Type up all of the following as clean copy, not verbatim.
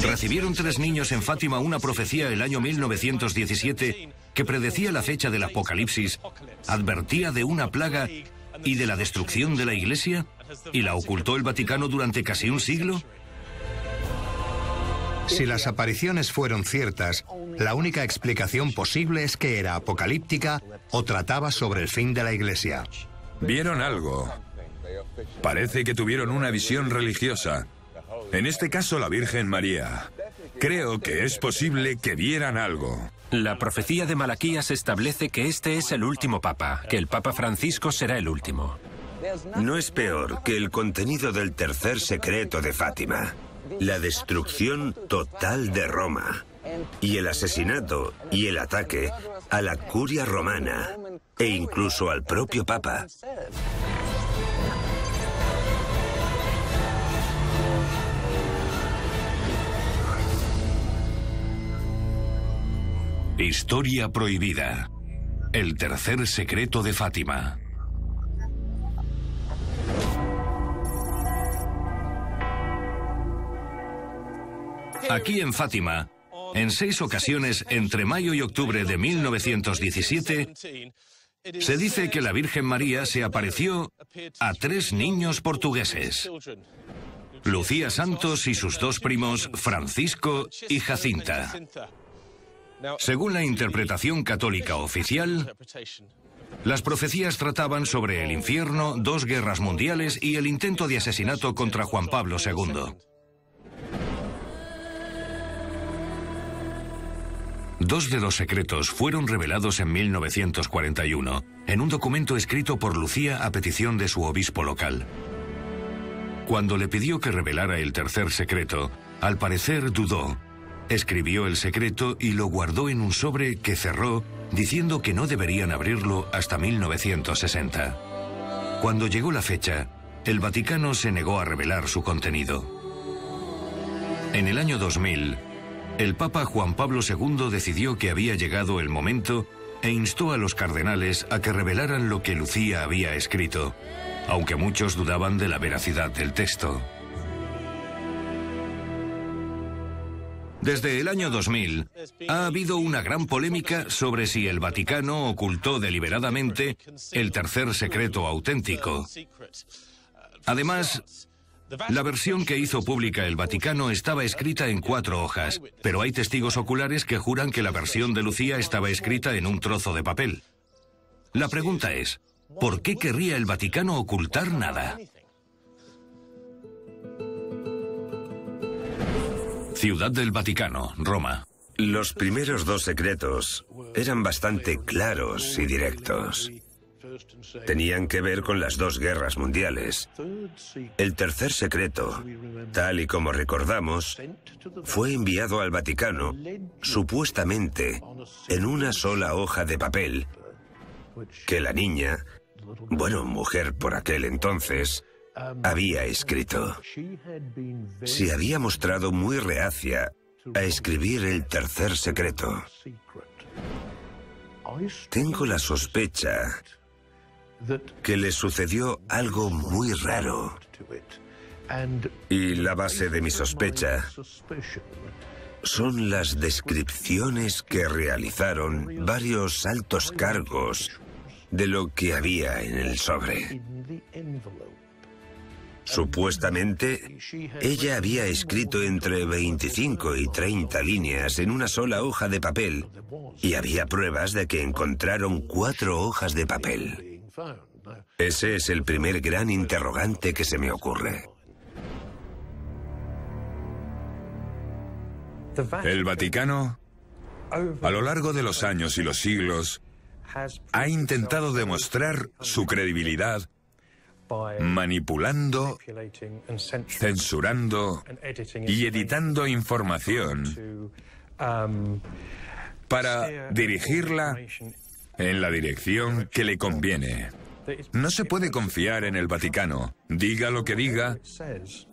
Recibieron 3 niños en Fátima una profecía el año 1917 que predecía la fecha del Apocalipsis, advertía de una plaga y de la destrucción de la Iglesia, y la ocultó el Vaticano durante casi un siglo. Si las apariciones fueron ciertas, la única explicación posible es que era apocalíptica o trataba sobre el fin de la Iglesia. Vieron algo. Parece que tuvieron una visión religiosa. En este caso, la Virgen María. Creo que es posible que vieran algo. La profecía de Malaquías establece que este es el último papa, que el Papa Francisco será el último. No es peor que el contenido del tercer secreto de Fátima. La destrucción total de Roma y el asesinato y el ataque a la curia romana e incluso al propio Papa. Historia prohibida. El tercer secreto de Fátima. Aquí en Fátima, en 6 ocasiones entre mayo y octubre de 1917, se dice que la Virgen María se apareció a 3 niños portugueses: Lucía Santos y sus 2 primos, Francisco y Jacinta. Según la interpretación católica oficial, las profecías trataban sobre el infierno, 2 guerras mundiales y el intento de asesinato contra Juan Pablo II. 2 de los secretos fueron revelados en 1941, en un documento escrito por Lucía a petición de su obispo local. Cuando le pidió que revelara el tercer secreto, al parecer dudó. Escribió el secreto y lo guardó en un sobre que cerró, diciendo que no deberían abrirlo hasta 1960. Cuando llegó la fecha, el Vaticano se negó a revelar su contenido. En el año 2000, el Papa Juan Pablo II decidió que había llegado el momento e instó a los cardenales a que revelaran lo que Lucía había escrito, aunque muchos dudaban de la veracidad del texto. Desde el año 2000, ha habido una gran polémica sobre si el Vaticano ocultó deliberadamente el tercer secreto auténtico. Además, la versión que hizo pública el Vaticano estaba escrita en 4 hojas, pero hay testigos oculares que juran que la versión de Lucía estaba escrita en un trozo de papel. La pregunta es, ¿por qué querría el Vaticano ocultar nada? Ciudad del Vaticano, Roma. Los primeros 2 secretos eran bastante claros y directos. Tenían que ver con las 2 guerras mundiales. El tercer secreto, tal y como recordamos, fue enviado al Vaticano, supuestamente, en una sola hoja de papel, que la niña, bueno, mujer por aquel entonces, había escrito. Se había mostrado muy reacia a escribir el tercer secreto. Tengo la sospecha que le sucedió algo muy raro. Y la base de mi sospecha son las descripciones que realizaron varios altos cargos de lo que había en el sobre. Supuestamente, ella había escrito entre 25 y 30 líneas en una sola hoja de papel, y había pruebas de que encontraron 4 hojas de papel. Ese es el primer gran interrogante que se me ocurre. El Vaticano, a lo largo de los años y los siglos, ha intentado demostrar su credibilidad manipulando, censurando y editando información para dirigirla en la dirección que le conviene. No se puede confiar en el Vaticano. Diga lo que diga,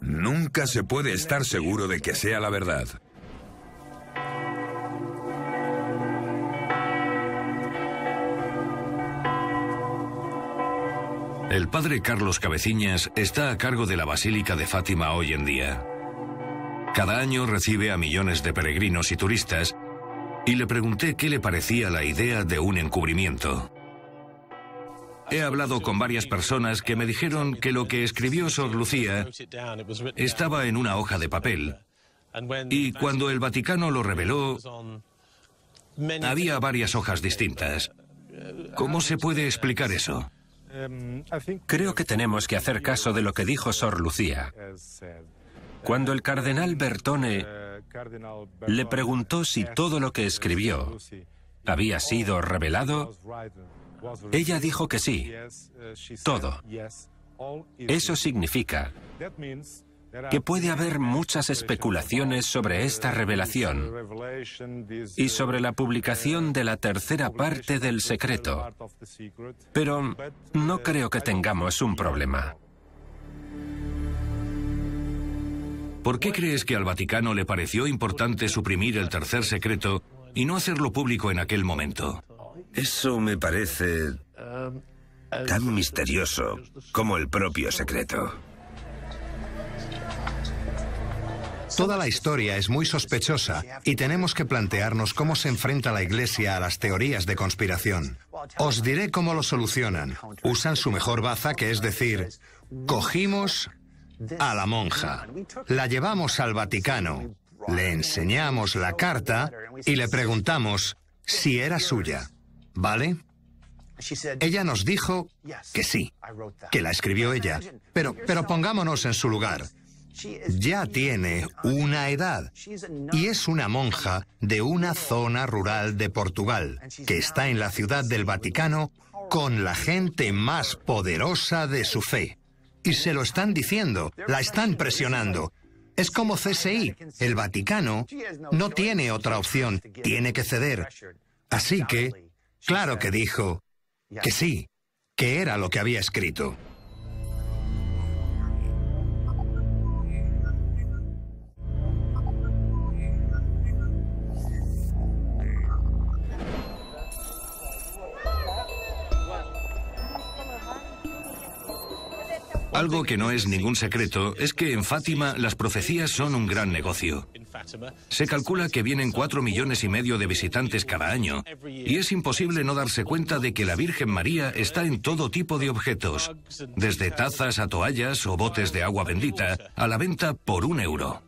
nunca se puede estar seguro de que sea la verdad. El padre Carlos Cabeciñas está a cargo de la Basílica de Fátima hoy en día. Cada año recibe a millones de peregrinos y turistas, y le pregunté qué le parecía la idea de un encubrimiento. He hablado con varias personas que me dijeron que lo que escribió Sor Lucía estaba en una hoja de papel, y cuando el Vaticano lo reveló, había varias hojas distintas. ¿Cómo se puede explicar eso? Creo que tenemos que hacer caso de lo que dijo Sor Lucía. Cuando el cardenal Bertone le preguntó si todo lo que escribió había sido revelado, ella dijo que sí, todo. Eso significa que puede haber muchas especulaciones sobre esta revelación y sobre la publicación de la tercera parte del secreto, pero no creo que tengamos un problema. ¿Por qué crees que al Vaticano le pareció importante suprimir el tercer secreto y no hacerlo público en aquel momento? Eso me parece tan misterioso como el propio secreto. Toda la historia es muy sospechosa y tenemos que plantearnos cómo se enfrenta la Iglesia a las teorías de conspiración. Os diré cómo lo solucionan. Usan su mejor baza, que es decir, cogimos a la monja, la llevamos al Vaticano, le enseñamos la carta y le preguntamos si era suya, ¿vale? Ella nos dijo que sí, que la escribió ella, pero pongámonos en su lugar. Ya tiene una edad y es una monja de una zona rural de Portugal, que está en la ciudad del Vaticano con la gente más poderosa de su fe. Y se lo están diciendo, la están presionando. Es como CSI, el Vaticano no tiene otra opción, tiene que ceder. Así que, claro que dijo que sí, que era lo que había escrito. Algo que no es ningún secreto es que en Fátima las profecías son un gran negocio. Se calcula que vienen 4,5 millones de visitantes cada año, y es imposible no darse cuenta de que la Virgen María está en todo tipo de objetos, desde tazas a toallas o botes de agua bendita, a la venta por €1.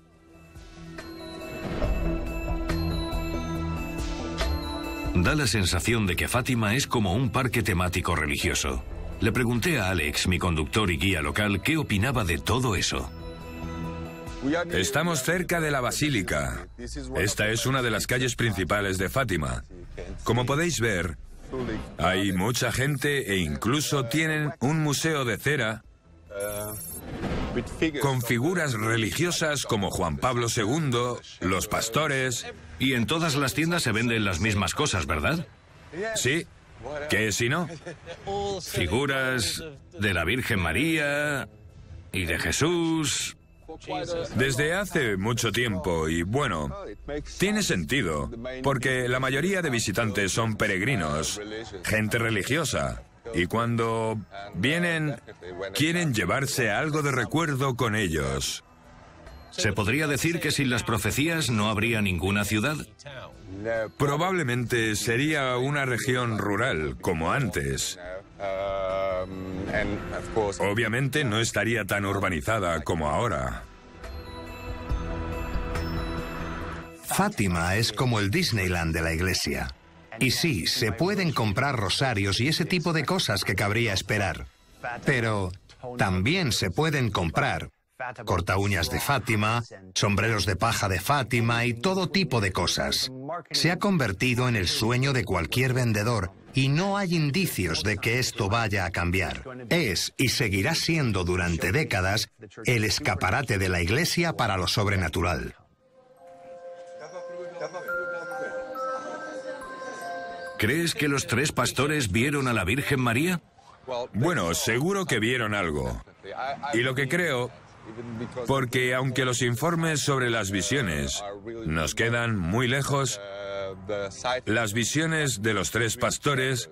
Da la sensación de que Fátima es como un parque temático religioso. Le pregunté a Alex, mi conductor y guía local, qué opinaba de todo eso. Estamos cerca de la basílica. Esta es una de las calles principales de Fátima. Como podéis ver, hay mucha gente e incluso tienen un museo de cera con figuras religiosas como Juan Pablo II, los pastores. Y en todas las tiendas se venden las mismas cosas, ¿verdad? Sí. ¿Qué si no? Figuras de la Virgen María y de Jesús. Desde hace mucho tiempo, y bueno, tiene sentido, porque la mayoría de visitantes son peregrinos, gente religiosa, y cuando vienen, quieren llevarse algo de recuerdo con ellos. ¿Se podría decir que sin las profecías no habría ninguna ciudad? Probablemente sería una región rural, como antes. Obviamente no estaría tan urbanizada como ahora. Fátima es como el Disneyland de la Iglesia. Y sí, se pueden comprar rosarios y ese tipo de cosas que cabría esperar. Pero también se pueden comprar corta uñas de Fátima, sombreros de paja de Fátima y todo tipo de cosas. Se ha convertido en el sueño de cualquier vendedor y no hay indicios de que esto vaya a cambiar. Es y seguirá siendo durante décadas el escaparate de la Iglesia para lo sobrenatural. ¿Crees que los 3 pastores vieron a la Virgen María? Bueno, seguro que vieron algo. Y lo que creo, porque aunque los informes sobre las visiones nos quedan muy lejos, las visiones de los 3 pastores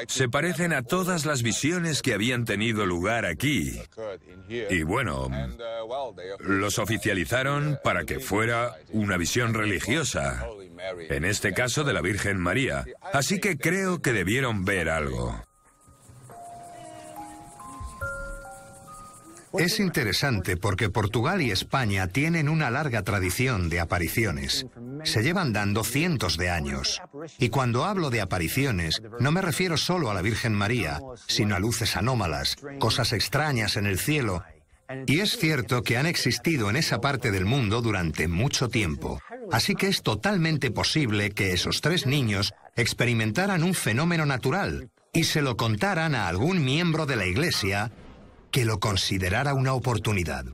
Se parecen a todas las visiones que habían tenido lugar aquí. Y bueno, los oficializaron para que fuera una visión religiosa. En este caso de la Virgen María. Así que creo que debieron ver algo. Es interesante porque Portugal y España tienen una larga tradición de apariciones. Se llevan dando cientos de años. Y cuando hablo de apariciones, no me refiero solo a la Virgen María, sino a luces anómalas, cosas extrañas en el cielo. Y es cierto que han existido en esa parte del mundo durante mucho tiempo. Así que es totalmente posible que esos 3 niños experimentaran un fenómeno natural y se lo contaran a algún miembro de la Iglesia que lo considerara una oportunidad.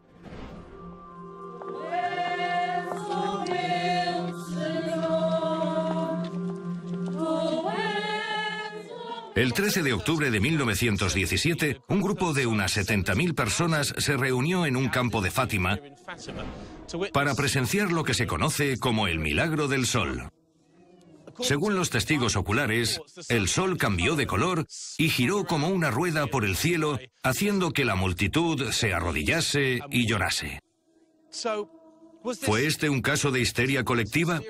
El 13 de octubre de 1917, un grupo de unas 70.000 personas se reunió en un campo de Fátima para presenciar lo que se conoce como el milagro del sol. Según los testigos oculares, el sol cambió de color y giró como una rueda por el cielo, haciendo que la multitud se arrodillase y llorase. ¿Fue este un caso de histeria colectiva?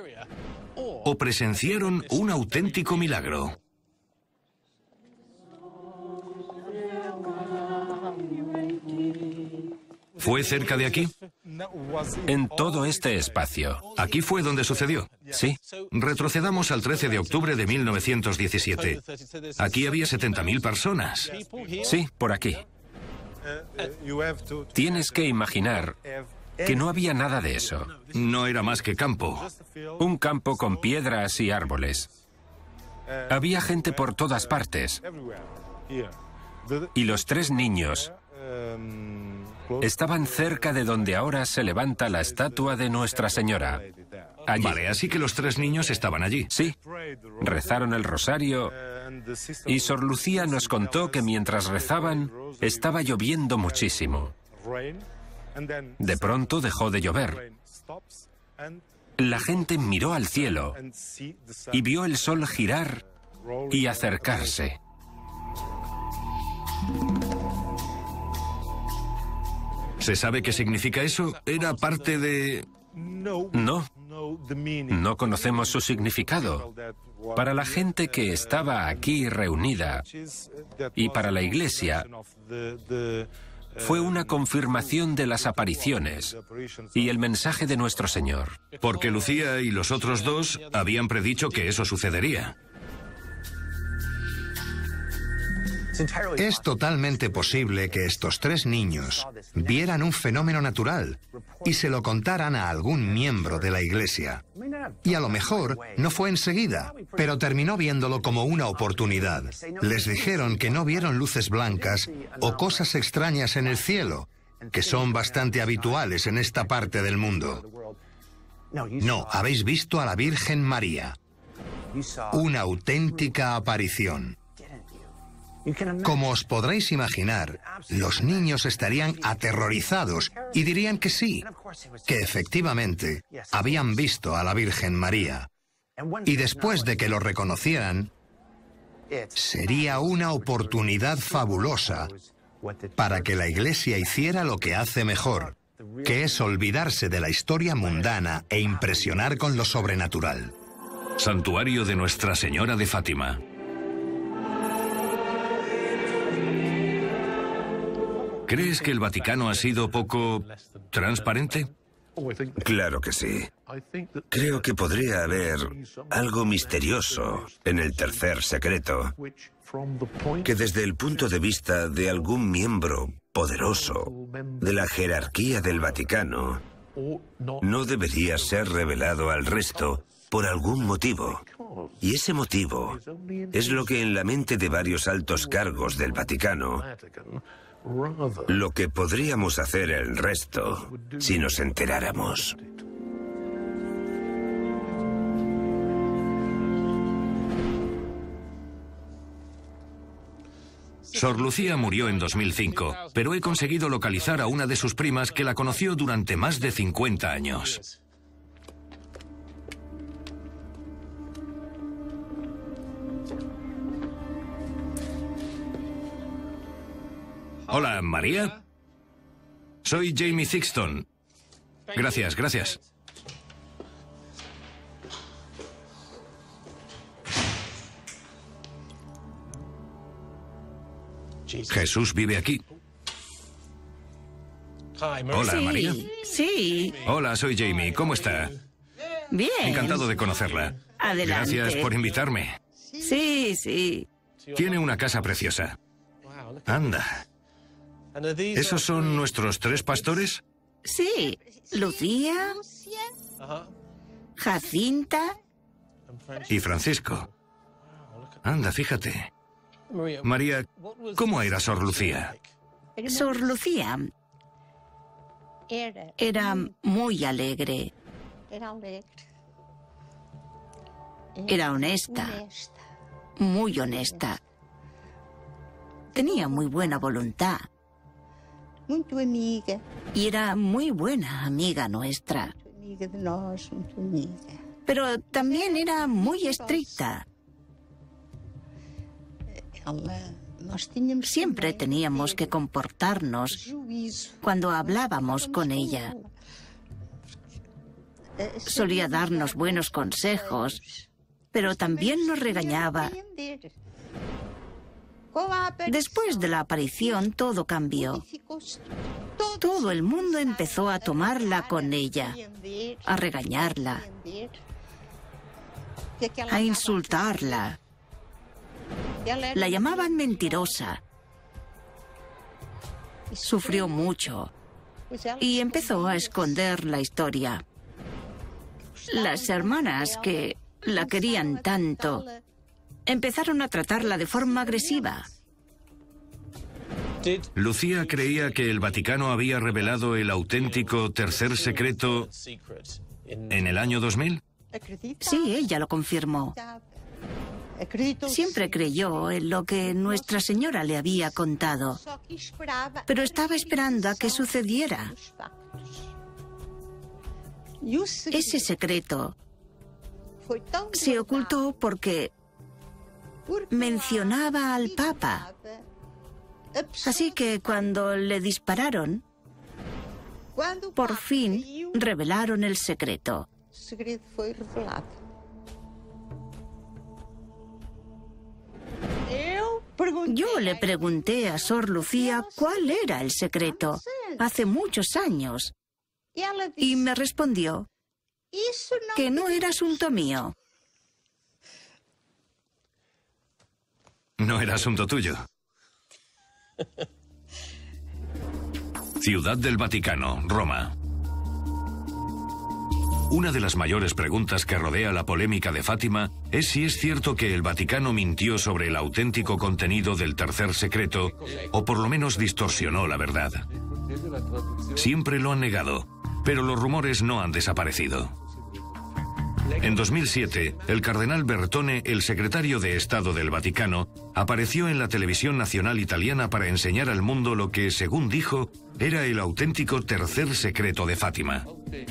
¿O presenciaron un auténtico milagro? ¿Fue cerca de aquí? En todo este espacio. ¿Aquí fue donde sucedió? Sí. Retrocedamos al 13 de octubre de 1917. Aquí había 70.000 personas. Sí, por aquí. Tienes que imaginar que no había nada de eso. No era más que campo. Un campo con piedras y árboles. Había gente por todas partes. Y los 3 niños estaban cerca de donde ahora se levanta la estatua de Nuestra Señora. Allí. Vale, así que los 3 niños estaban allí. Sí. Rezaron el rosario y Sor Lucía nos contó que mientras rezaban estaba lloviendo muchísimo. De pronto dejó de llover. La gente miró al cielo y vio el sol girar y acercarse. ¿Se sabe qué significa eso? ¿Era parte de...? No, no conocemos su significado. Para la gente que estaba aquí reunida y para la Iglesia, fue una confirmación de las apariciones y el mensaje de nuestro Señor. Porque Lucía y los otros 2 habían predicho que eso sucedería. Es totalmente posible que estos 3 niños vieran un fenómeno natural y se lo contaran a algún miembro de la Iglesia. Y a lo mejor no fue enseguida, pero terminó viéndolo como una oportunidad. Les dijeron que no vieron luces blancas o cosas extrañas en el cielo, que son bastante habituales en esta parte del mundo. No, habéis visto a la Virgen María. Una auténtica aparición. Como os podréis imaginar, los niños estarían aterrorizados y dirían que sí, que efectivamente habían visto a la Virgen María. Y después de que lo reconocieran, sería una oportunidad fabulosa para que la Iglesia hiciera lo que hace mejor, que es olvidarse de la historia mundana e impresionar con lo sobrenatural. Santuario de Nuestra Señora de Fátima. ¿Crees que el Vaticano ha sido poco transparente? Claro que sí. Creo que podría haber algo misterioso en el tercer secreto, que desde el punto de vista de algún miembro poderoso de la jerarquía del Vaticano, no debería ser revelado al resto por algún motivo. Y ese motivo es lo que en la mente de varios altos cargos del Vaticano, lo que podríamos hacer el resto si nos enteráramos. Sor Lucía murió en 2005, pero he conseguido localizar a una de sus primas que la conoció durante más de 50 años. Hola, María. Soy Jamie Thixton. Gracias, gracias. Jesús vive aquí. Hola, Sí, María. sí. Hola, soy Jamie. ¿Cómo está? Bien. Encantado de conocerla. Adelante. Gracias por invitarme. Sí, sí. Tiene una casa preciosa. Anda. ¿Esos son nuestros 3 pastores? Sí. Lucía, Jacinta. Y Francisco. Anda, fíjate. María, ¿cómo era Sor Lucía? Sor Lucía era muy alegre. Era honesta, muy honesta. Tenía muy buena voluntad. Muito amiga. Y era muy buena amiga nuestra. Muito amiga de nós, muito amiga. Pero también era muy estricta. Nós tínhamos Siempre teníamos que comportarnos juízo. cuando hablábamos con ella. Solía darnos buenos consejos, pero también nos regañaba. Después de la aparición todo cambió. Todo el mundo empezó a tomarla con ella, a regañarla, a insultarla. La llamaban mentirosa. Sufrió mucho y empezó a esconder la historia. Las hermanas que la querían tanto empezaron a tratarla de forma agresiva. Lucía creía que el Vaticano había revelado el auténtico tercer secreto en el año 2000. Sí, ella lo confirmó. Siempre creyó en lo que Nuestra Señora le había contado, pero estaba esperando a que sucediera. Ese secreto se ocultó porque mencionaba al Papa. Así que cuando le dispararon, por fin revelaron el secreto. Yo le pregunté a Sor Lucía cuál era el secreto, hace muchos años, y me respondió que no era asunto mío. No era asunto tuyo. Ciudad del Vaticano, Roma. Una de las mayores preguntas que rodea la polémica de Fátima es si es cierto que el Vaticano mintió sobre el auténtico contenido del tercer secreto, o por lo menos distorsionó la verdad. Siempre lo han negado, pero los rumores no han desaparecido. En 2007, el cardenal Bertone, el secretario de Estado del Vaticano, apareció en la televisión nacional italiana para enseñar al mundo lo que, según dijo, era el auténtico tercer secreto de Fátima.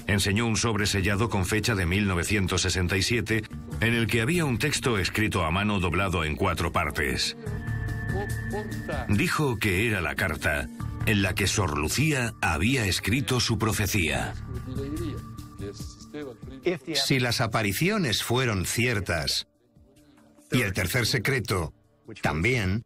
Enseñó un sobre sellado con fecha de 1967, en el que había un texto escrito a mano doblado en 4 partes. Dijo que era la carta en la que Sor Lucía había escrito su profecía. Si las apariciones fueron ciertas, y el tercer secreto también,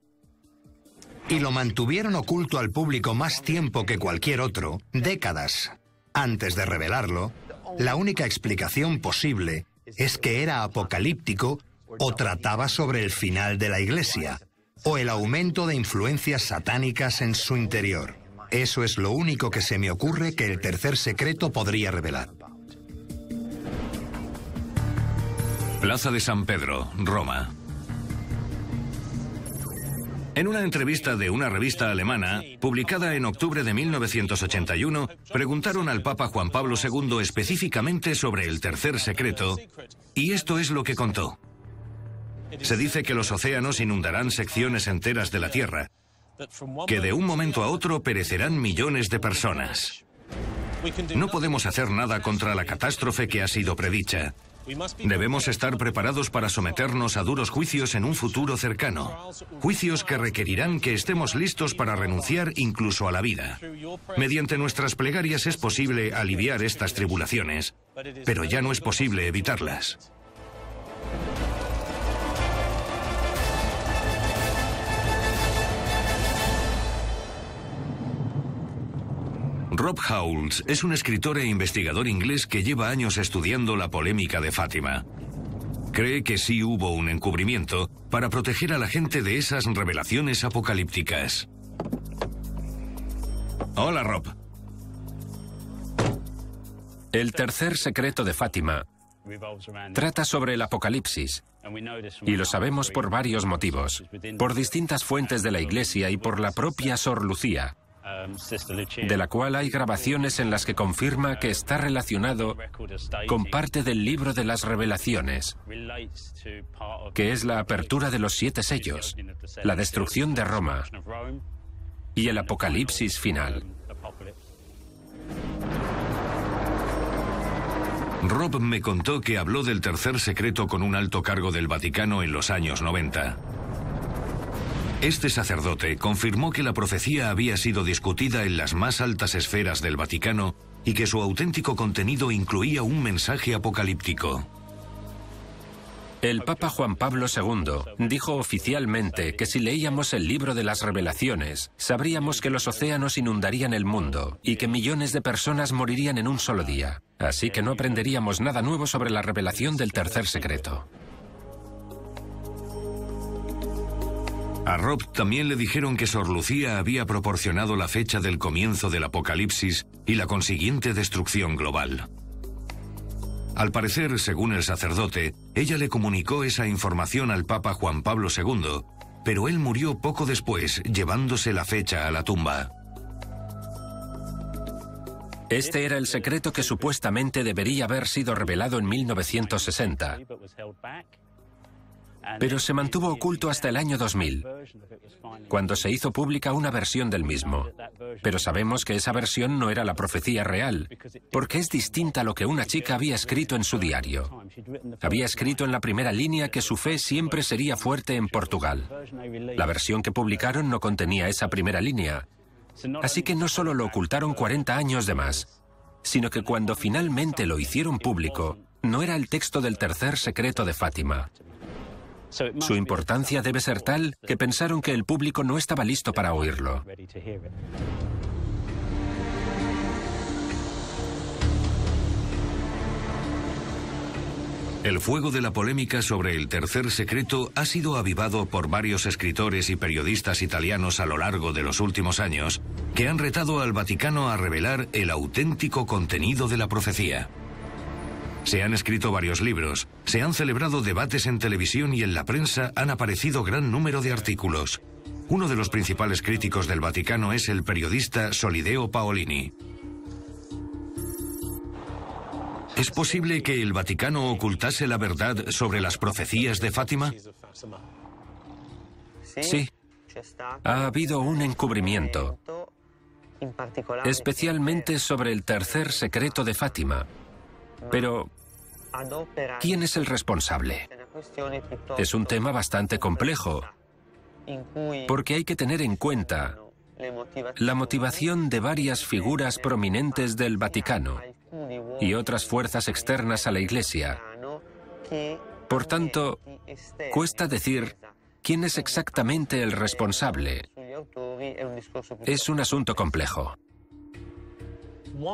y lo mantuvieron oculto al público más tiempo que cualquier otro, décadas antes de revelarlo, la única explicación posible es que era apocalíptico o trataba sobre el final de la Iglesia, o el aumento de influencias satánicas en su interior. Eso es lo único que se me ocurre que el tercer secreto podría revelar. Plaza de San Pedro, Roma. En una entrevista de una revista alemana, publicada en octubre de 1981, preguntaron al Papa Juan Pablo II específicamente sobre el tercer secreto, y esto es lo que contó. Se dice que los océanos inundarán secciones enteras de la Tierra, que de un momento a otro perecerán millones de personas. No podemos hacer nada contra la catástrofe que ha sido predicha, Debemos estar preparados para someternos a duros juicios en un futuro cercano. Juicios que requerirán que estemos listos para renunciar incluso a la vida. Mediante nuestras plegarias es posible aliviar estas tribulaciones, pero ya no es posible evitarlas. Rob Howells es un escritor e investigador inglés que lleva años estudiando la polémica de Fátima. Cree que sí hubo un encubrimiento para proteger a la gente de esas revelaciones apocalípticas. Hola, Rob. El tercer secreto de Fátima trata sobre el apocalipsis, y lo sabemos por varios motivos, por distintas fuentes de la Iglesia y por la propia Sor Lucía, de la cual hay grabaciones en las que confirma que está relacionado con parte del libro de las revelaciones, que es la apertura de los 7 sellos, la destrucción de Roma y el apocalipsis final. Rob me contó que habló del tercer secreto con un alto cargo del Vaticano en los años 90. Este sacerdote confirmó que la profecía había sido discutida en las más altas esferas del Vaticano y que su auténtico contenido incluía un mensaje apocalíptico. El Papa Juan Pablo II dijo oficialmente que si leíamos el libro de las revelaciones, sabríamos que los océanos inundarían el mundo y que millones de personas morirían en un solo día. Así que no aprenderíamos nada nuevo sobre la revelación del tercer secreto. A Rob también le dijeron que Sor Lucía había proporcionado la fecha del comienzo del apocalipsis y la consiguiente destrucción global. Al parecer, según el sacerdote, ella le comunicó esa información al Papa Juan Pablo II, pero él murió poco después, llevándose la fecha a la tumba. Este era el secreto que supuestamente debería haber sido revelado en 1960. Pero se mantuvo oculto hasta el año 2000, cuando se hizo pública una versión del mismo. Pero sabemos que esa versión no era la profecía real, porque es distinta a lo que una chica había escrito en su diario. Había escrito en la primera línea que su fe siempre sería fuerte en Portugal. La versión que publicaron no contenía esa primera línea, así que no solo lo ocultaron 40 años de más, sino que cuando finalmente lo hicieron público, no era el texto del tercer secreto de Fátima. Su importancia debe ser tal que pensaron que el público no estaba listo para oírlo. El fuego de la polémica sobre el tercer secreto ha sido avivado por varios escritores y periodistas italianos a lo largo de los últimos años, que han retado al Vaticano a revelar el auténtico contenido de la profecía. Se han escrito varios libros, se han celebrado debates en televisión y en la prensa han aparecido gran número de artículos. Uno de los principales críticos del Vaticano es el periodista Solideo Paolini. ¿Es posible que el Vaticano ocultase la verdad sobre las profecías de Fátima? Sí. Ha habido un encubrimiento, especialmente sobre el tercer secreto de Fátima. Pero, ¿quién es el responsable? Es un tema bastante complejo, porque hay que tener en cuenta la motivación de varias figuras prominentes del Vaticano y otras fuerzas externas a la Iglesia. Por tanto, cuesta decir quién es exactamente el responsable. Es un asunto complejo.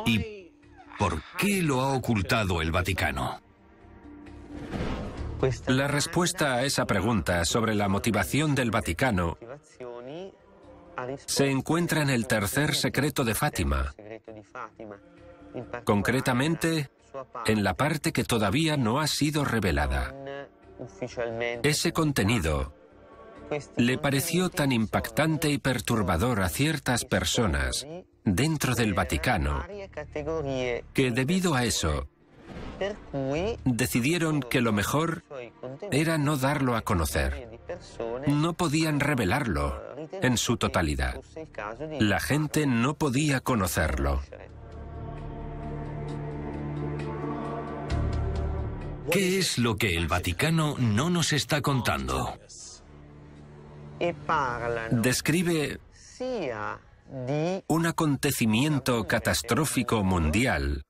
¿Y por qué lo ha ocultado el Vaticano? La respuesta a esa pregunta sobre la motivación del Vaticano se encuentra en el tercer secreto de Fátima, concretamente en la parte que todavía no ha sido revelada. Ese contenido le pareció tan impactante y perturbador a ciertas personas dentro del Vaticano que debido a eso decidieron que lo mejor era no darlo a conocer. No podían revelarlo en su totalidad. La gente no podía conocerlo. ¿Qué es lo que el Vaticano no nos está contando? Describe un acontecimiento catastrófico mundial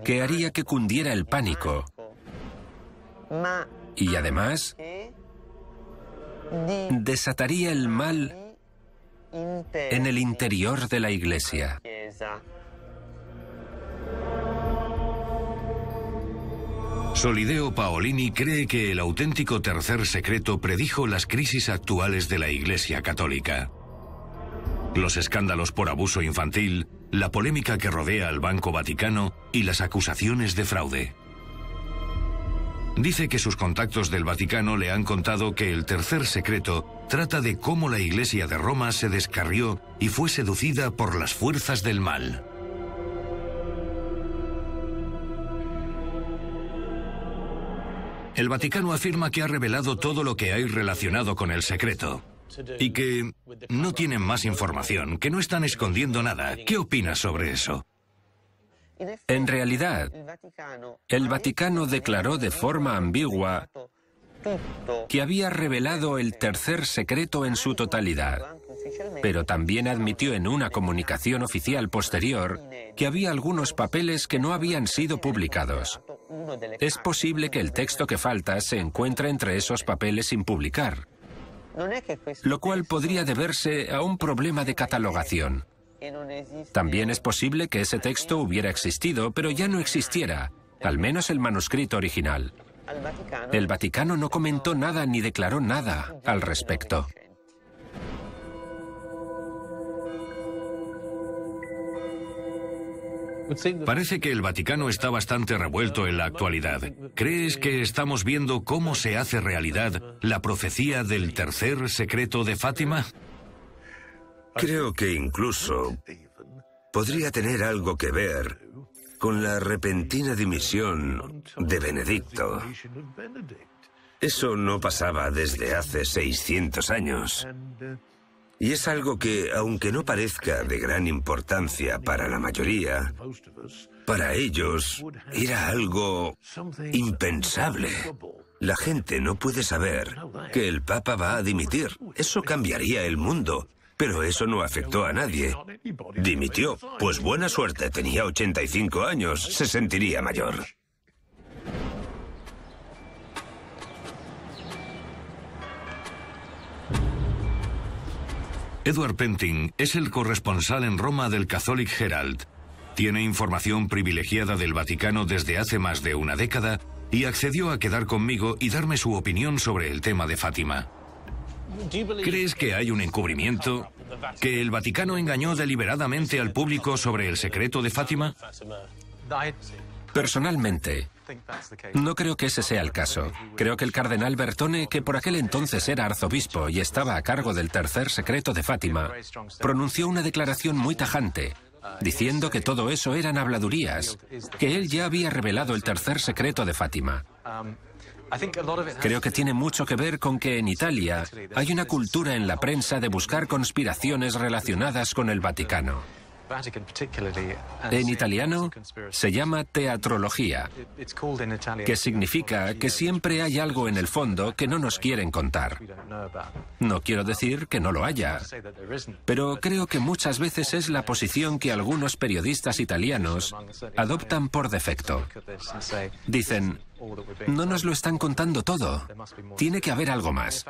que haría que cundiera el pánico y además desataría el mal en el interior de la Iglesia. Solideo Paolini cree que el auténtico tercer secreto predijo las crisis actuales de la Iglesia Católica. Los escándalos por abuso infantil, la polémica que rodea al Banco Vaticano y las acusaciones de fraude. Dice que sus contactos del Vaticano le han contado que el tercer secreto trata de cómo la Iglesia de Roma se descarrió y fue seducida por las fuerzas del mal. El Vaticano afirma que ha revelado todo lo que hay relacionado con el secreto y que no tienen más información, que no están escondiendo nada. ¿Qué opinas sobre eso? En realidad, el Vaticano declaró de forma ambigua que había revelado el tercer secreto en su totalidad, pero también admitió en una comunicación oficial posterior que había algunos papeles que no habían sido publicados. Es posible que el texto que falta se encuentre entre esos papeles sin publicar, lo cual podría deberse a un problema de catalogación. También es posible que ese texto hubiera existido, pero ya no existiera, al menos el manuscrito original. El Vaticano no comentó nada ni declaró nada al respecto. Parece que el Vaticano está bastante revuelto en la actualidad. ¿Crees que estamos viendo cómo se hace realidad la profecía del tercer secreto de Fátima? Creo que incluso podría tener algo que ver con la repentina dimisión de Benedicto. Eso no pasaba desde hace 600 años. Y es algo que, aunque no parezca de gran importancia para la mayoría, para ellos era algo impensable. La gente no puede saber que el Papa va a dimitir. Eso cambiaría el mundo. Pero eso no afectó a nadie. Dimitió. Pues buena suerte, tenía 85 años, se sentiría mayor. Edward Penting es el corresponsal en Roma del Catholic Herald. Tiene información privilegiada del Vaticano desde hace más de una década y accedió a quedar conmigo y darme su opinión sobre el tema de Fátima. ¿Crees que hay un encubrimiento? ¿Que el Vaticano engañó deliberadamente al público sobre el secreto de Fátima? Personalmente, no creo que ese sea el caso. Creo que el cardenal Bertone, que por aquel entonces era arzobispo y estaba a cargo del tercer secreto de Fátima, pronunció una declaración muy tajante, diciendo que todo eso eran habladurías, que él ya había revelado el tercer secreto de Fátima. Creo que tiene mucho que ver con que en Italia hay una cultura en la prensa de buscar conspiraciones relacionadas con el Vaticano. En italiano se llama teatrología, que significa que siempre hay algo en el fondo que no nos quieren contar. No quiero decir que no lo haya, pero creo que muchas veces es la posición que algunos periodistas italianos adoptan por defecto. Dicen: no nos lo están contando todo. Tiene que haber algo más.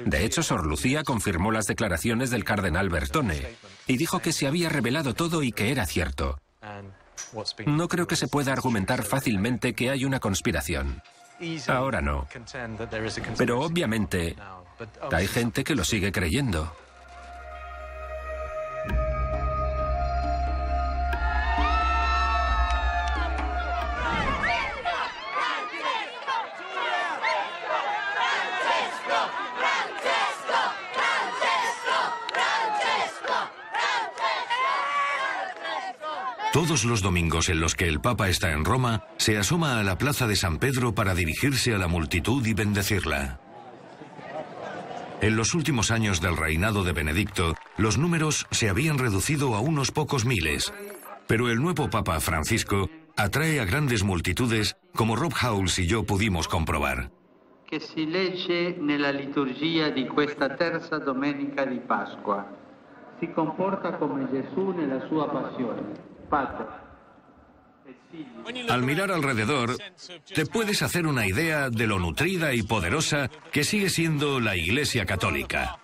De hecho, Sor Lucía confirmó las declaraciones del cardenal Bertone y dijo que se había revelado todo y que era cierto. No creo que se pueda argumentar fácilmente que hay una conspiración. Ahora no. Pero obviamente hay gente que lo sigue creyendo. Todos los domingos en los que el Papa está en Roma, se asoma a la plaza de San Pedro para dirigirse a la multitud y bendecirla. En los últimos años del reinado de Benedicto, los números se habían reducido a unos pocos miles, pero el nuevo Papa Francisco atrae a grandes multitudes como Rob Howells y yo pudimos comprobar. Que si legge nella liturgia di questa terza domenica di Pasqua si comporta come Gesù nella sua passione. Padre. Al mirar alrededor, te puedes hacer una idea de lo nutrida y poderosa que sigue siendo la Iglesia Católica.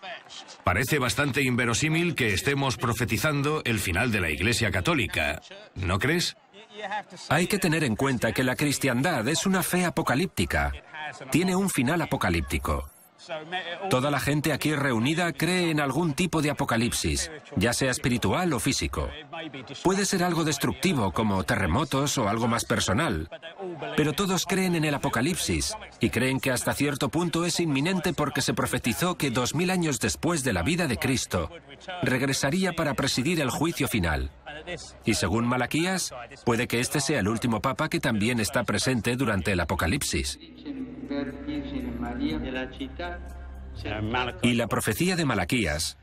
Parece bastante inverosímil que estemos profetizando el final de la Iglesia Católica, ¿no crees? Hay que tener en cuenta que la cristiandad es una fe apocalíptica. Tiene un final apocalíptico. Toda la gente aquí reunida cree en algún tipo de apocalipsis, ya sea espiritual o físico. Puede ser algo destructivo, como terremotos o algo más personal, pero todos creen en el apocalipsis y creen que hasta cierto punto es inminente porque se profetizó que 2000 años después de la vida de Cristo, regresaría para presidir el juicio final. Y según Malaquías, puede que este sea el último papa que también está presente durante el apocalipsis. Y la profecía de Malaquías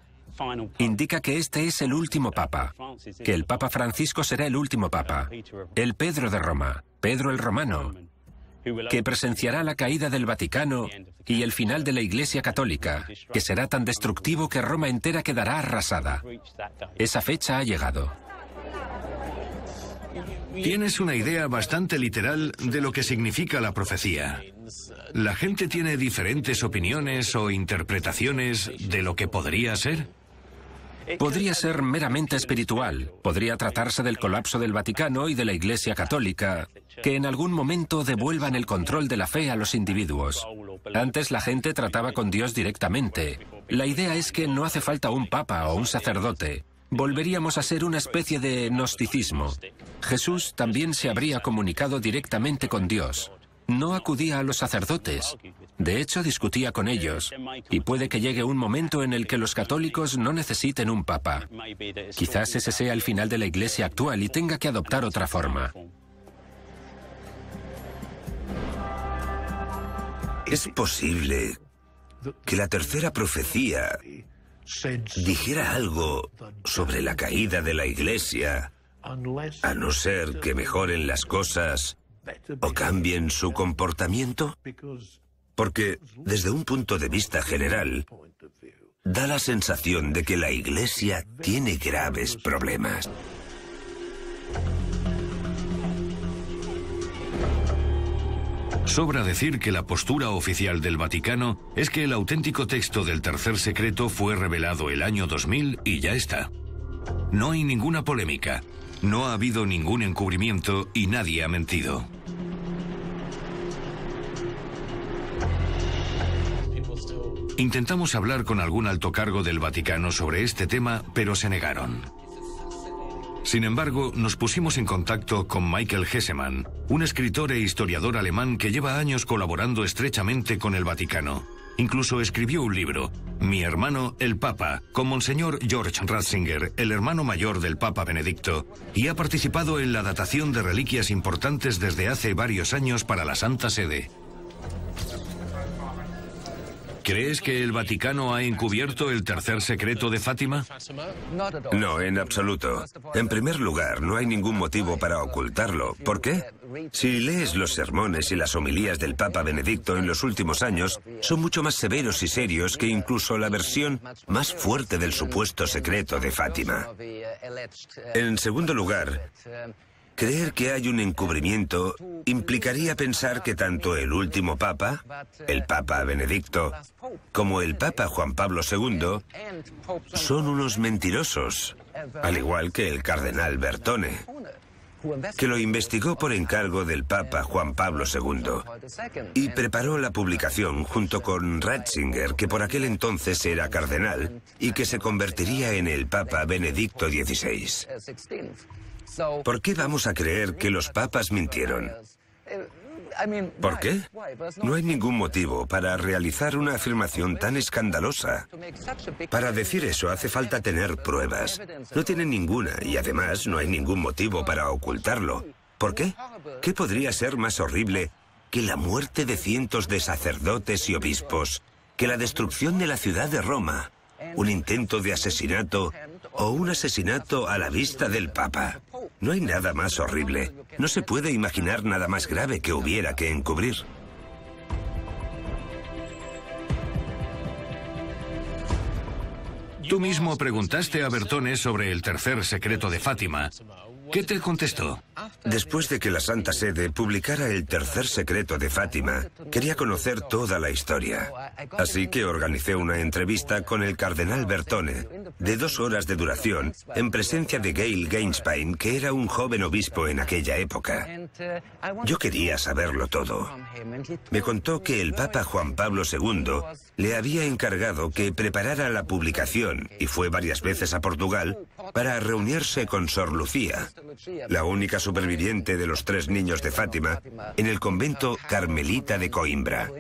indica que este es el último papa, que el Papa Francisco será el último papa, el Pedro de Roma, Pedro el Romano, que presenciará la caída del Vaticano y el final de la Iglesia Católica, que será tan destructivo que Roma entera quedará arrasada. Esa fecha ha llegado. Tienes una idea bastante literal de lo que significa la profecía. ¿La gente tiene diferentes opiniones o interpretaciones de lo que podría ser? Podría ser meramente espiritual. Podría tratarse del colapso del Vaticano y de la Iglesia Católica, que en algún momento devuelvan el control de la fe a los individuos. Antes la gente trataba con Dios directamente. La idea es que no hace falta un papa o un sacerdote. Volveríamos a ser una especie de gnosticismo. Jesús también se habría comunicado directamente con Dios. No acudía a los sacerdotes. De hecho, discutía con ellos. Y puede que llegue un momento en el que los católicos no necesiten un papa. Quizás ese sea el final de la Iglesia actual y tenga que adoptar otra forma. ¿Es posible que la tercera profecía dijera algo sobre la caída de la Iglesia, a no ser que mejoren las cosas o cambien su comportamiento? Porque, desde un punto de vista general, da la sensación de que la Iglesia tiene graves problemas. Sobra decir que la postura oficial del Vaticano es que el auténtico texto del tercer secreto fue revelado el año 2000 y ya está. No hay ninguna polémica, no ha habido ningún encubrimiento y nadie ha mentido. Intentamos hablar con algún alto cargo del Vaticano sobre este tema, pero se negaron. Sin embargo, nos pusimos en contacto con Michael Hessemann, un escritor e historiador alemán que lleva años colaborando estrechamente con el Vaticano. Incluso escribió un libro, Mi hermano, el Papa, con Monseñor George Ratzinger, el hermano mayor del Papa Benedicto, y ha participado en la datación de reliquias importantes desde hace varios años para la Santa Sede. ¿Crees que el Vaticano ha encubierto el tercer secreto de Fátima? No, en absoluto. En primer lugar, no hay ningún motivo para ocultarlo. ¿Por qué? Si lees los sermones y las homilías del Papa Benedicto en los últimos años, son mucho más severos y serios que incluso la versión más fuerte del supuesto secreto de Fátima. En segundo lugar, creer que hay un encubrimiento implicaría pensar que tanto el último Papa, el Papa Benedicto, como el Papa Juan Pablo II son unos mentirosos, al igual que el cardenal Bertone, que lo investigó por encargo del Papa Juan Pablo II y preparó la publicación junto con Ratzinger, que por aquel entonces era cardenal y que se convertiría en el Papa Benedicto XVI. ¿Por qué vamos a creer que los papas mintieron? ¿Por qué? No hay ningún motivo para realizar una afirmación tan escandalosa. Para decir eso hace falta tener pruebas. No tienen ninguna y además no hay ningún motivo para ocultarlo. ¿Por qué? ¿Qué podría ser más horrible que la muerte de cientos de sacerdotes y obispos, que la destrucción de la ciudad de Roma, un intento de asesinato o un asesinato a la vista del Papa? No hay nada más horrible. No se puede imaginar nada más grave que hubiera que encubrir. Tú mismo preguntaste a Bertone sobre el tercer secreto de Fátima. ¿Qué te contestó? Después de que la Santa Sede publicara el tercer secreto de Fátima, quería conocer toda la historia. Así que organicé una entrevista con el cardenal Bertone, de 2 horas de duración, en presencia de Gail Gainspain, que era un joven obispo en aquella época. Yo quería saberlo todo. Me contó que el Papa Juan Pablo II le había encargado que preparara la publicación, y fue varias veces a Portugal, para reunirse con Sor Lucía, la única superviviente de los 3 niños de Fátima, en el convento carmelita de Coimbra.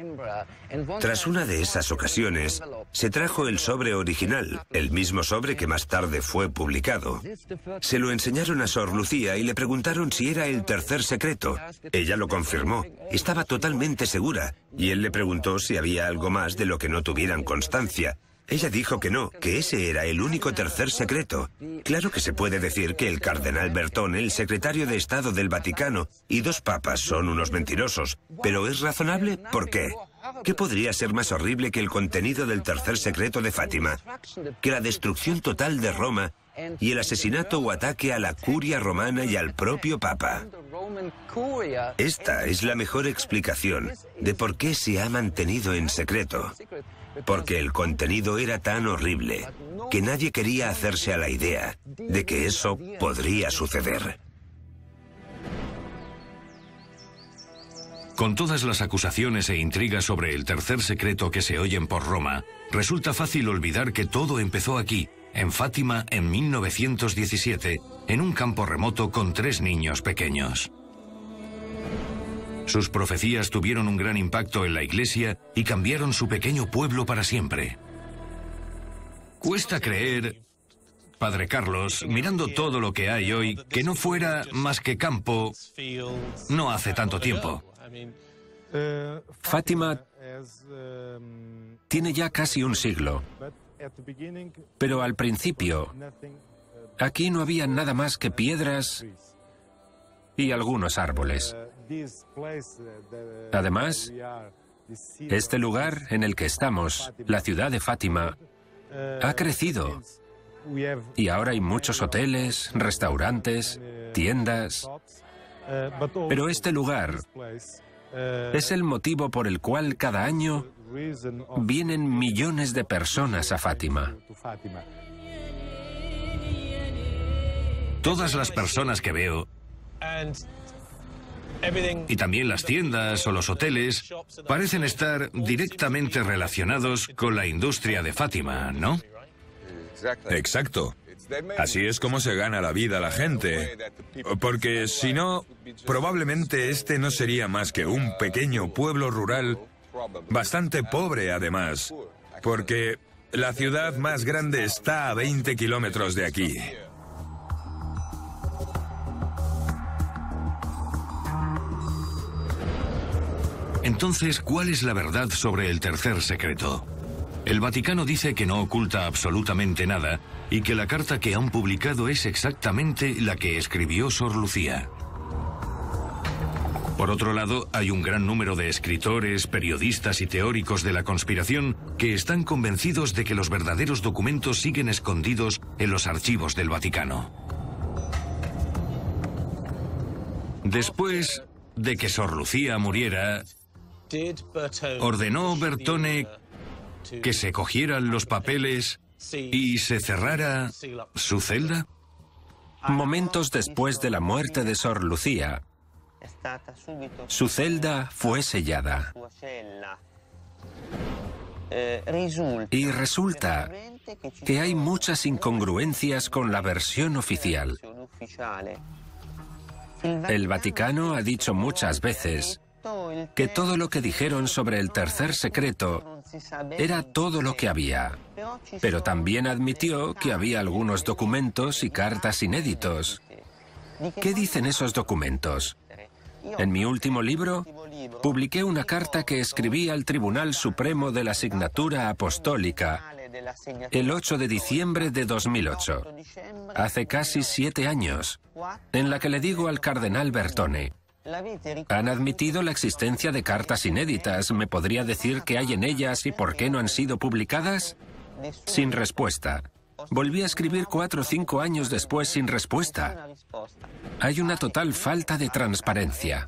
Tras una de esas ocasiones, se trajo el sobre original, el mismo sobre que más tarde fue publicado. Se lo enseñaron a Sor Lucía y le preguntaron si era el tercer secreto. Ella lo confirmó, estaba totalmente segura, y él le preguntó si había algo más de lo que no tuvieran constancia. Ella dijo que no, que ese era el único tercer secreto. Claro que se puede decir que el cardenal Bertone, el secretario de Estado del Vaticano, y 2 papas son unos mentirosos. ¿Pero es razonable? ¿Por qué? ¿Qué podría ser más horrible que el contenido del tercer secreto de Fátima? Que la destrucción total de Roma y el asesinato o ataque a la curia romana y al propio Papa. Esta es la mejor explicación de por qué se ha mantenido en secreto. Porque el contenido era tan horrible que nadie quería hacerse a la idea de que eso podría suceder. Con todas las acusaciones e intrigas sobre el tercer secreto que se oyen por Roma, resulta fácil olvidar que todo empezó aquí, en Fátima, en 1917, en un campo remoto con 3 niños pequeños. Sus profecías tuvieron un gran impacto en la Iglesia y cambiaron su pequeño pueblo para siempre. Cuesta creer, Padre Carlos, mirando todo lo que hay hoy, que no fuera más que campo no hace tanto tiempo. Fátima tiene ya casi un siglo, pero al principio aquí no había nada más que piedras y algunos árboles. Además, este lugar en el que estamos, la ciudad de Fátima, ha crecido. Y ahora hay muchos hoteles, restaurantes, tiendas. Pero este lugar es el motivo por el cual cada año vienen millones de personas a Fátima. Todas las personas que veo, y también las tiendas o los hoteles, parecen estar directamente relacionados con la industria de Fátima, ¿no? Exacto. Así es como se gana la vida la gente. Porque si no, probablemente este no sería más que un pequeño pueblo rural, bastante pobre además, porque la ciudad más grande está a 20 kilómetros de aquí. Entonces, ¿cuál es la verdad sobre el tercer secreto? El Vaticano dice que no oculta absolutamente nada y que la carta que han publicado es exactamente la que escribió Sor Lucía. Por otro lado, hay un gran número de escritores, periodistas y teóricos de la conspiración que están convencidos de que los verdaderos documentos siguen escondidos en los archivos del Vaticano. Después de que Sor Lucía muriera, ¿ordenó Bertone que se cogieran los papeles y se cerrara su celda? Momentos después de la muerte de Sor Lucía, su celda fue sellada. Y resulta que hay muchas incongruencias con la versión oficial. El Vaticano ha dicho muchas veces que todo lo que dijeron sobre el tercer secreto era todo lo que había, pero también admitió que había algunos documentos y cartas inéditos. ¿Qué dicen esos documentos? En mi último libro, publiqué una carta que escribí al Tribunal Supremo de la Asignatura Apostólica, el 8 de diciembre de 2008, hace casi 7 años, en la que le digo al cardenal Bertone: han admitido la existencia de cartas inéditas. ¿Me podría decir qué hay en ellas y por qué no han sido publicadas? Sin respuesta. Volví a escribir 4 o 5 años después sin respuesta. Hay una total falta de transparencia.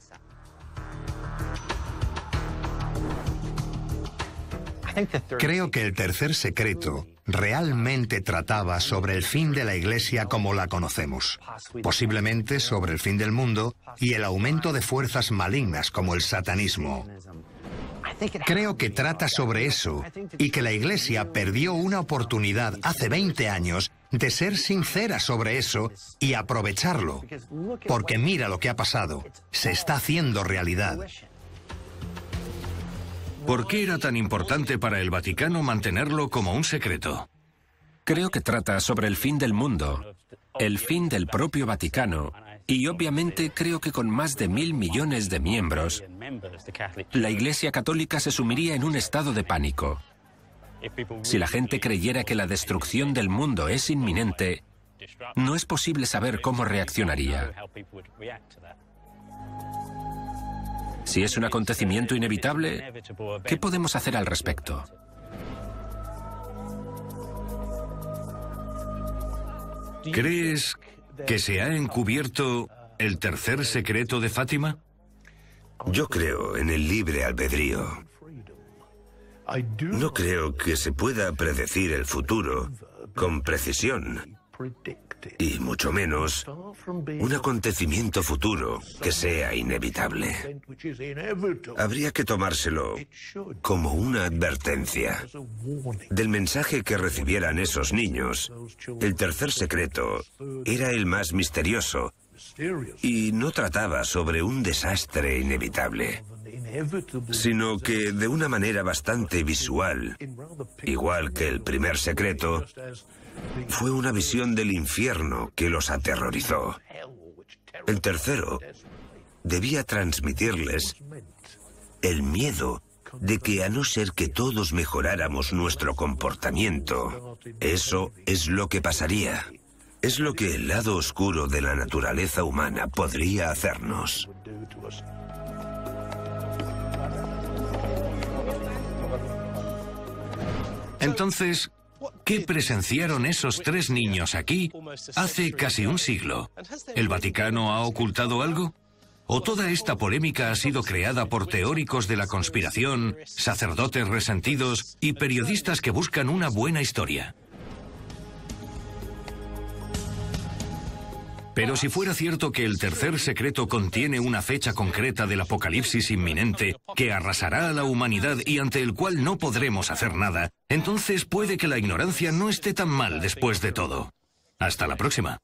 Creo que el tercer secreto realmente trataba sobre el fin de la Iglesia como la conocemos, posiblemente sobre el fin del mundo y el aumento de fuerzas malignas como el satanismo. Creo que trata sobre eso y que la Iglesia perdió una oportunidad hace 20 años de ser sincera sobre eso y aprovecharlo, porque mira lo que ha pasado, se está haciendo realidad. ¿Por qué era tan importante para el Vaticano mantenerlo como un secreto? Creo que trata sobre el fin del mundo, el fin del propio Vaticano, y obviamente creo que con más de 1.000 millones de miembros, la Iglesia Católica se sumiría en un estado de pánico. Si la gente creyera que la destrucción del mundo es inminente, no es posible saber cómo reaccionaría. Si es un acontecimiento inevitable, ¿qué podemos hacer al respecto? ¿Crees que se ha encubierto el tercer secreto de Fátima? Yo creo en el libre albedrío. No creo que se pueda predecir el futuro con precisión, y mucho menos un acontecimiento futuro que sea inevitable. Habría que tomárselo como una advertencia. Del mensaje que recibieran esos niños, el tercer secreto era el más misterioso y no trataba sobre un desastre inevitable, sino que de una manera bastante visual, igual que el primer secreto, fue una visión del infierno que los aterrorizó. El tercero debía transmitirles el miedo de que, a no ser que todos mejoráramos nuestro comportamiento, eso es lo que pasaría. Es lo que el lado oscuro de la naturaleza humana podría hacernos. Entonces, ¿qué presenciaron esos 3 niños aquí hace casi un siglo? ¿El Vaticano ha ocultado algo? ¿O toda esta polémica ha sido creada por teóricos de la conspiración, sacerdotes resentidos y periodistas que buscan una buena historia? Pero si fuera cierto que el tercer secreto contiene una fecha concreta del apocalipsis inminente que arrasará a la humanidad y ante el cual no podremos hacer nada, entonces puede que la ignorancia no esté tan mal después de todo. Hasta la próxima.